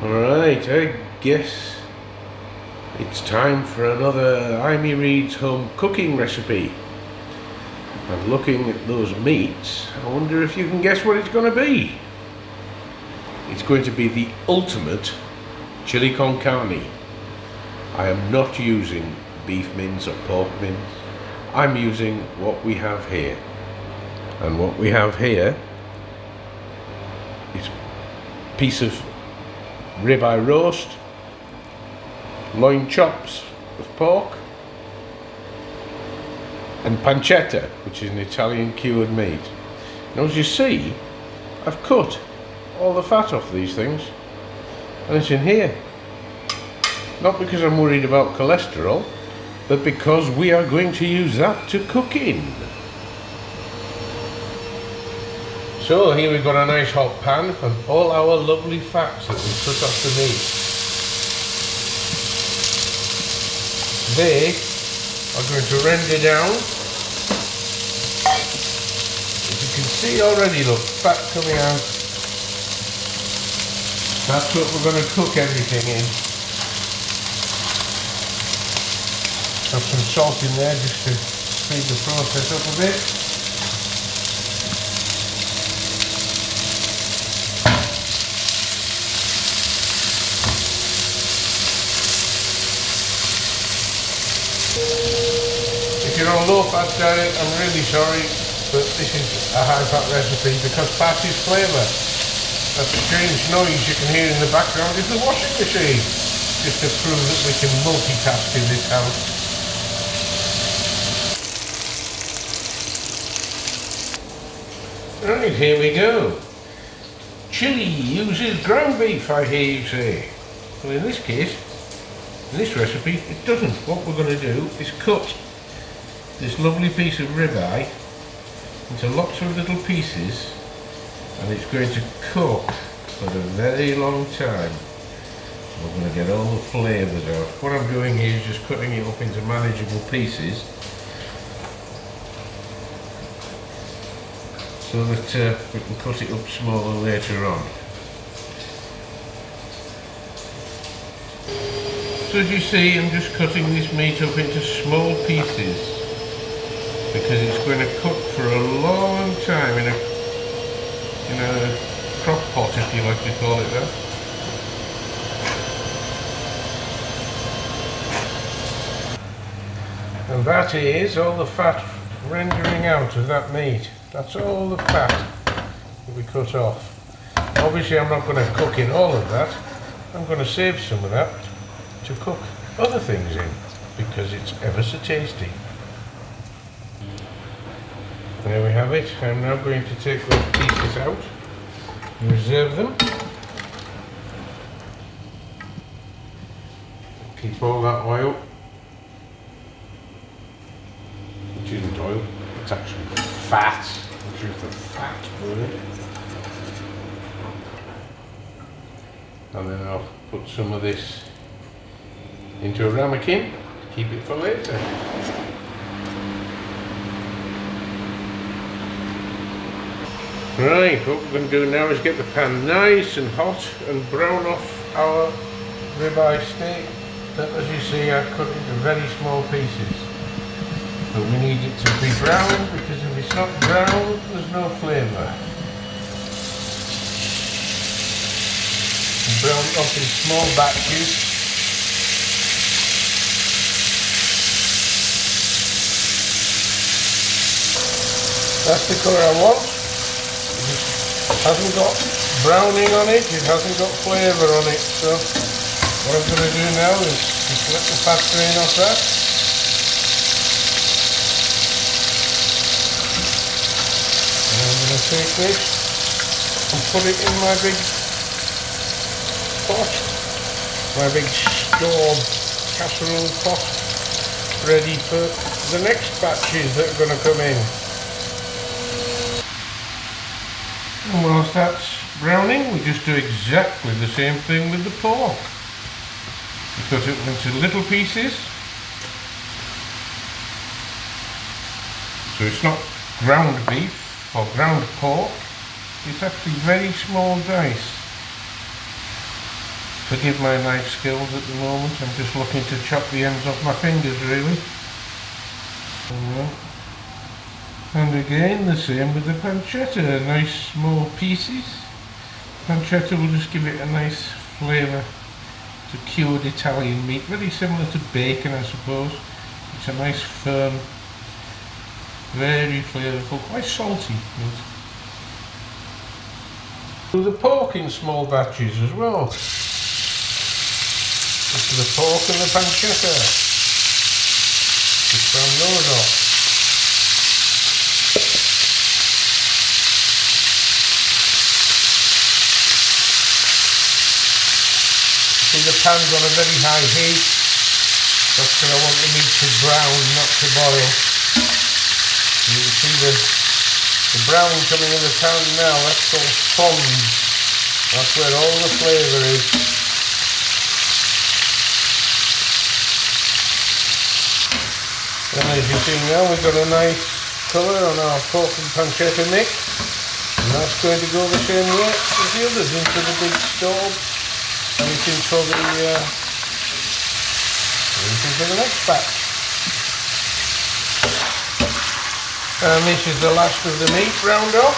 Alright, I guess it's time for another Amy Reed's home cooking recipe. And looking at those meats, I wonder if you can guess what it's going to be. It's going to be the ultimate chili con carne. I am not using beef mince or pork mince. I'm using what we have here. And what we have here is a piece of ribeye roast, loin chops of pork, and pancetta, which is an Italian cured meat. Now, as you see, I've cut all the fat off these things, and it's in here. Not because I'm worried about cholesterol, but because we are going to use that to cook in. So here we've got a nice hot pan and all our lovely fats that we cut off the meat. They are going to render down. As you can see already, look, fat coming out. That's what we're going to cook everything in. Have some salt in there just to speed the process up a bit. If you're on a low-fat diet, I'm really sorry, but this is a high-fat recipe because fat is flavour. That strange noise you can hear in the background is the washing machine, just to prove that we can multitask in this house. Right, here we go. Chili uses ground beef, I hear you say. Well, in this case, in this recipe, it doesn't. What we're going to do is cut this lovely piece of ribeye into lots of little pieces, and it's going to cook for a very long time. We're going to get all the flavours out. What I'm doing here is just cutting it up into manageable pieces so that we can cut it up smaller later on. So as you see, I'm just cutting this meat up into small pieces because it's going to cook for a long time in a crock pot, if you like to call it that. And that is all the fat rendering out of that meat. That's all the fat that we cut off. Obviously I'm not going to cook in all of that. I'm going to save some of that to cook other things in because it's ever so tasty. There we have it. I'm now going to take those pieces out and reserve them. Keep all that oil, which isn't oil, it's actually fat, which is the fat word. And then I'll put some of this into a ramekin to keep it for later. Right, what we're going to do now is get the pan nice and hot and brown off our ribeye steak that, as you see, I've cut into very small pieces. But we need it to be brown because if it's not brown, there's no flavour. Brown it off in small batches. That's the colour I want. It hasn't got browning on it, it hasn't got flavour on it, so what I'm going to do now is just let the fat drain off that. And I'm going to take this and put it in my big pot, my big store casserole pot, ready for the next batches that are going to come in. And whilst that's browning, we just do exactly the same thing with the pork. We cut it into little pieces. So it's not ground beef or ground pork, it's actually very small dice. Forgive my knife skills at the moment, I'm just looking to chop the ends off my fingers really. And again the same with the pancetta, nice small pieces. Pancetta will just give it a nice flavour to cured Italian meat, very similar to bacon I suppose. It's a nice firm, very flavourful, quite salty meat. Do the pork in small batches as well. Just the pork and the pancetta. Just brown those off. See, the pan's on a very high heat. That's because I want the meat to brown, not to boil. You can see the brown coming in the pan now, that's called fond. That's where all the flavour is. And as you see now, we've got a nice colour on our pork and pancetta mix. And that's going to go the same way as the others, into the big stove. And it's into the next batch. And this is the last of the meat round off.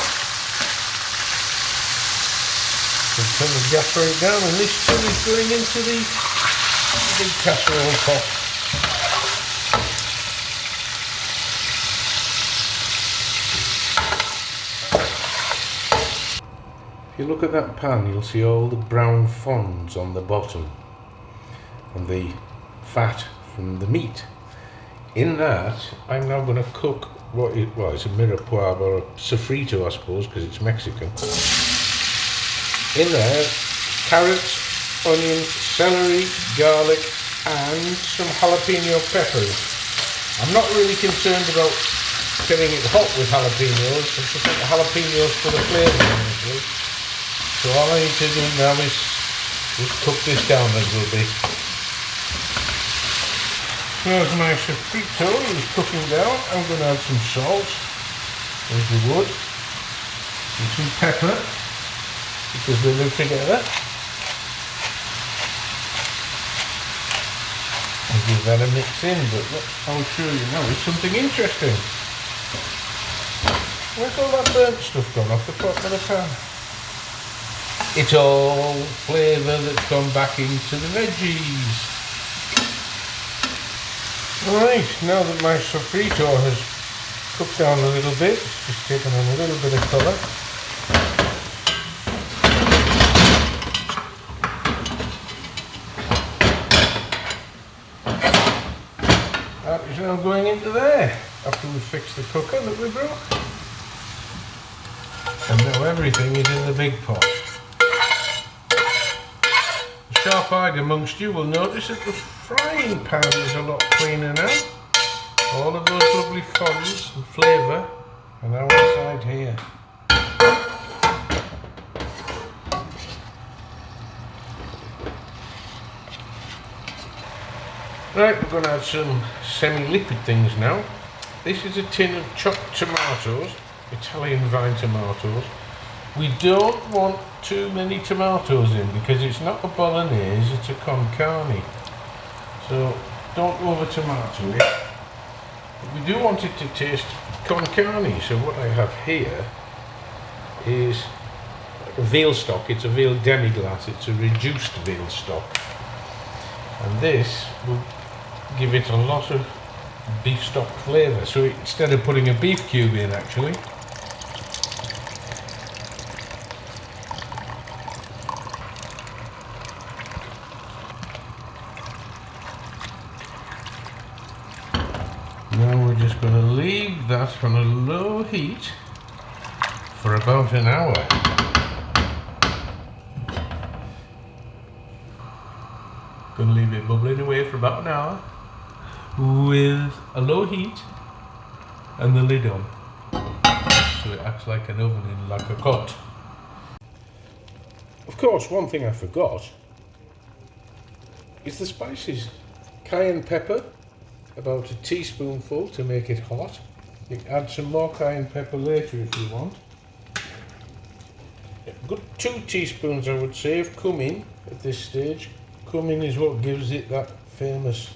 We'll turn the gas right down, and this too is going into the big casserole pot. If you look at that pan, you'll see all the brown fonds on the bottom and the fat from the meat. In that, I'm now going to cook it's a mirepoix or a sofrito, I suppose, because it's Mexican. In there, carrots, onions, celery, garlic, and some jalapeno peppers. I'm not really concerned about getting it hot with jalapenos. I just want the jalapenos for the flavour, honestly. So all I need to do now is just cook this down a little bit. There's my sofrito is cooking down. I'm going to add some salt, as we would, and some pepper, because they live together. And give that a mix in, but I'll show you now, it's something interesting. Where's all that burnt stuff gone off the top of the pan? It's all flavour that's gone back into the veggies. Right, now that my sofrito has cooked down a little bit, it's just taken on a little bit of colour. That is now going into there, after we've fixed the cooker that we broke. And now everything is in the big pot. The sharp-eyed amongst you will notice that the frying pan is a lot cleaner now. All of those lovely fonds and flavour are now inside here. Right, we're going to add some semi-liquid things now. This is a tin of chopped tomatoes, Italian vine tomatoes. We don't want too many tomatoes in because it's not a bolognese, it's a con carne. So don't over tomato it. But we do want it to taste con carne, so what I have here is a veal stock. It's a veal demi-glace, it's a reduced veal stock. And this will give it a lot of beef stock flavour. So instead of putting a beef cube in, actually, now we're just going to leave that on a low heat for about an hour. Going to leave it bubbling away for about an hour with a low heat and the lid on, so it acts like an oven in La Cocotte. Of course, one thing I forgot is the spices. Cayenne pepper, about a teaspoonful to make it hot. You can add some more cayenne pepper later if you want. A good 2 teaspoons, I would say, of cumin at this stage. Cumin is what gives it that famous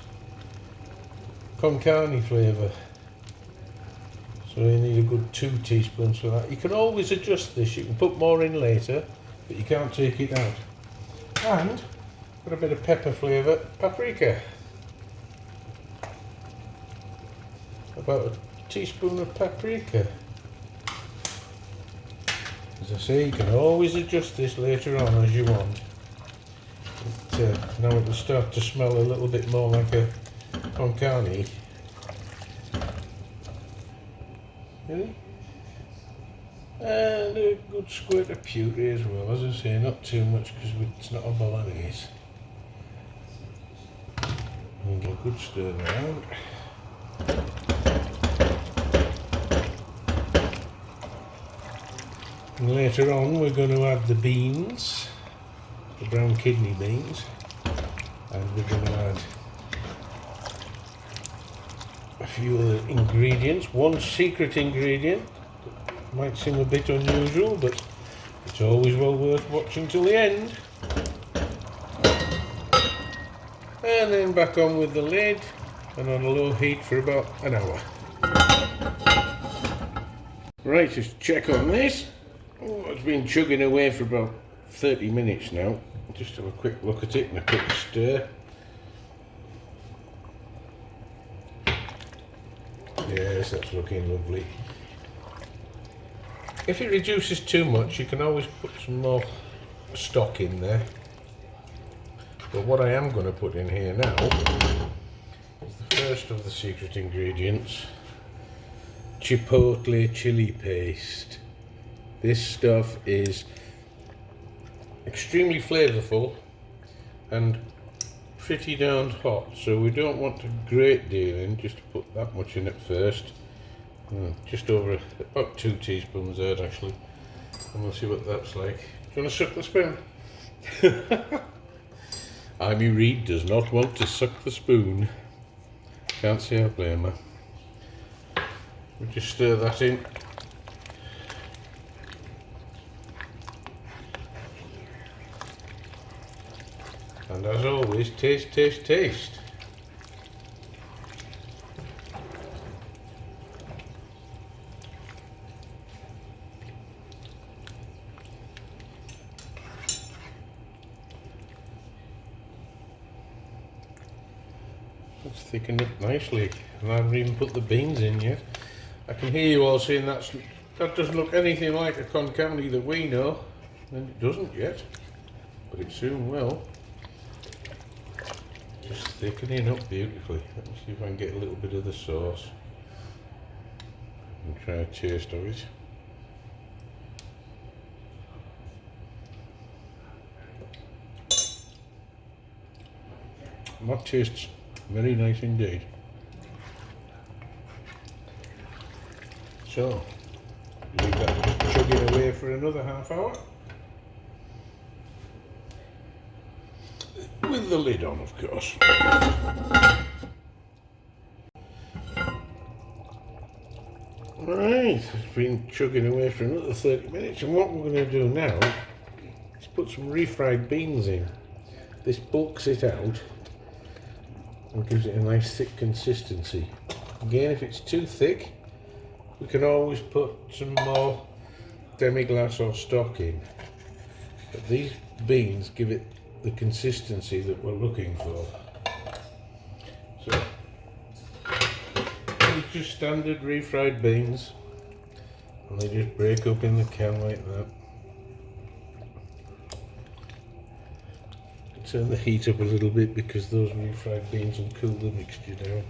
con carne flavour. So you need a good 2 teaspoons for that. You can always adjust this. You can put more in later, but you can't take it out. And got a bit of pepper flavour, paprika. About a teaspoon of paprika. As I say, you can always adjust this later on as you want. Now it will start to smell a little bit more like a con carne. Really? And a good squirt of puree as well. As I say, not too much because it's not a bolognese. And a good stir around. And later on we're going to add the beans, the brown kidney beans, and we're going to add a few other ingredients. One secret ingredient that might seem a bit unusual, but it's always well worth watching till the end. And then back on with the lid and on a low heat for about an hour. Right, just check on this. Oh, it's been chugging away for about 30 minutes now. Just have a quick look at it and a quick stir. Yes, that's looking lovely. If it reduces too much, you can always put some more stock in there. But what I am going to put in here now is the first of the secret ingredients, chipotle chili paste. This stuff is extremely flavourful and pretty darn hot, so we don't want a great deal in, just to put that much in at first. Just over about 2 teaspoons there actually, and we'll see what that's like. Do you want to suck the spoon? Amy Reed does not want to suck the spoon. Can't say I blame her. We'll just stir that in. And as always, taste, taste, taste. That's thickened up nicely, and I haven't even put the beans in yet. I can hear you all saying that doesn't look anything like a con carne that we know, and it doesn't yet, but it soon will. Just thickening up beautifully. Let me see if I can get a little bit of the sauce and try a taste of it. That tastes very nice indeed. So, leave that chugging away for another half hour. With the lid on, of course. Right, it's been chugging away for another 30 minutes, and what we're going to do now is put some refried beans in. This bulks it out and gives it a nice thick consistency. Again, if it's too thick, we can always put some more demi-glace or stock in. But these beans give it the consistency that we're looking for. So, it's just standard refried beans, and they just break up in the can like that. Turn the heat up a little bit because those refried beans will cool the mixture down.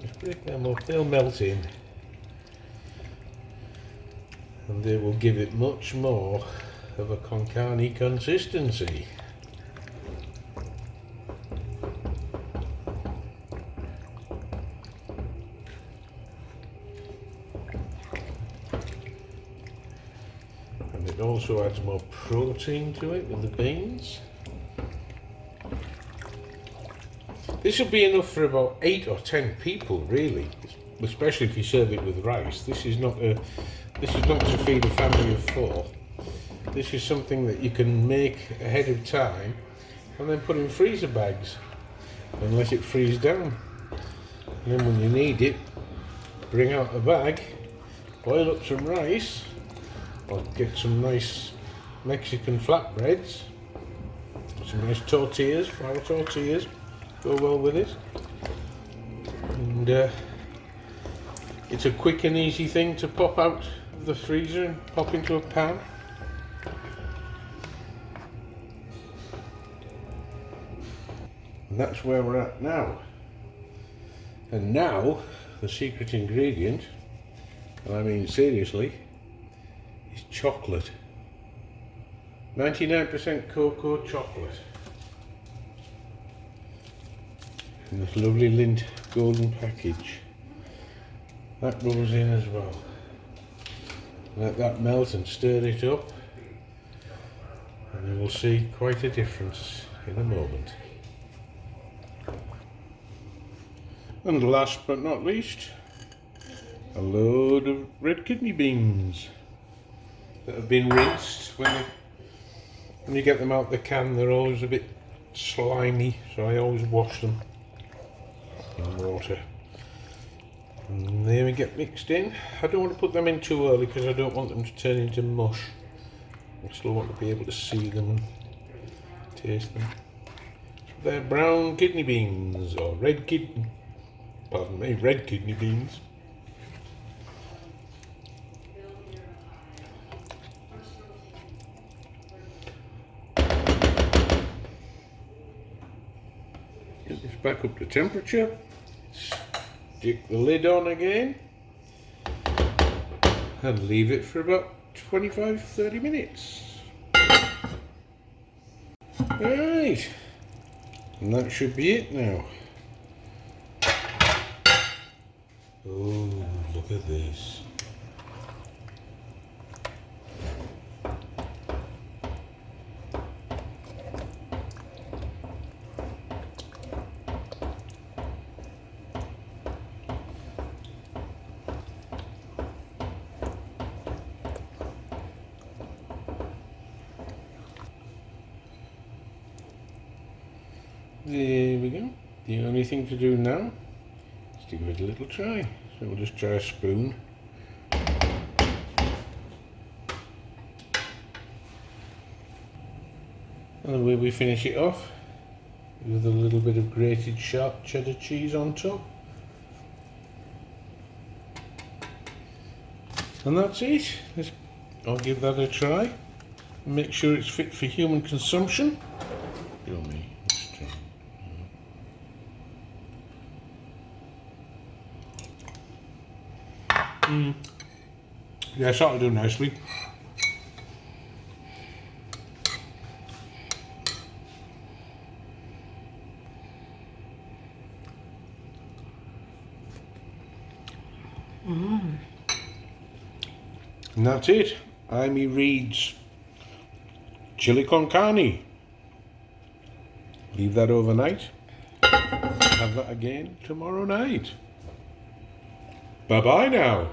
Just break them up, they'll melt in, and they will give it much more of a con carne consistency. And it also adds more protein to it with the beans. This will be enough for about 8 or 10 people really, especially if you serve it with rice. This is not a This is not to feed a family of 4. This is something that you can make ahead of time and then put in freezer bags and let it freeze down. And then when you need it, bring out the bag, boil up some rice, or get some nice Mexican flatbreads, some nice tortillas, flour tortillas, go well with it. And it's a quick and easy thing to pop out of the freezer and pop into a pan. And that's where we're at now. And now, the secret ingredient, and I mean seriously, is chocolate. 99% cocoa chocolate. In this lovely lint golden package. That goes in as well. Let that melt and stir it up, and you will see quite a difference in a moment. And last but not least, a load of red kidney beans that have been rinsed. When you get them out the can, they're always a bit slimy, so I always wash them in water. And there we get mixed in. I don't want to put them in too early because I don't want them to turn into mush. I still want to be able to see them and taste them. They're brown kidney beans, or red kidney beans. Get this back up to temperature. Stick the lid on again and leave it for about 25-30 minutes. Alright, and that should be it now. Oh, look at this. There we go. The only thing to do now is to give it a little try. So we'll just try a spoon. And the way we finish it off with a little bit of grated sharp cheddar cheese on top. And that's it. I'll give that a try. Make sure it's fit for human consumption. Show me. Yes, that'll do nicely. And that's it. Amy Reed's chili con carne. Leave that overnight. Have that again tomorrow night. Bye bye now.